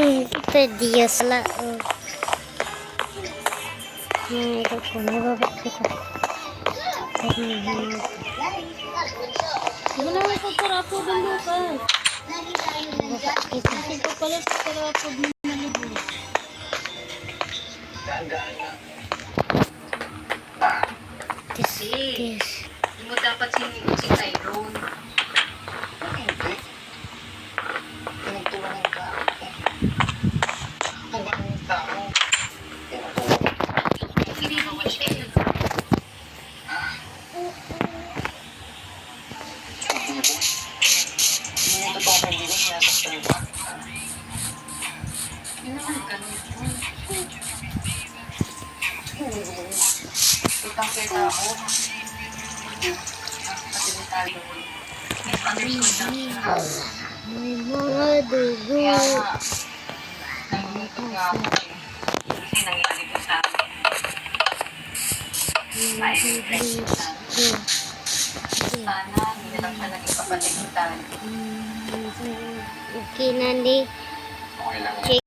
Ito Diyos la. Ito ko nababak kita. Wala na sa karapod ng Lucas. Nababak kita. Ito pala sa karapod ng Malibu. Tis. Hindi mo dapat si Tyrone. Hindi. Pinagtuwanan ka. Kung ano yung tao. Hindi mo watch kayo. Hindi mo totoo kaibigan, sinasaktan ka. Hindi naman ganun. Utang kita ako. Kasi ni Tyrone. Misunderstood lang siya. May mga dugo. Kaya nga, nangungutog nga ako eh. Kasi nangyari ko sa akin. Sana, hindi na lang siya naging kapatid ni Tyrone. Okay na, Nick. Okay lang.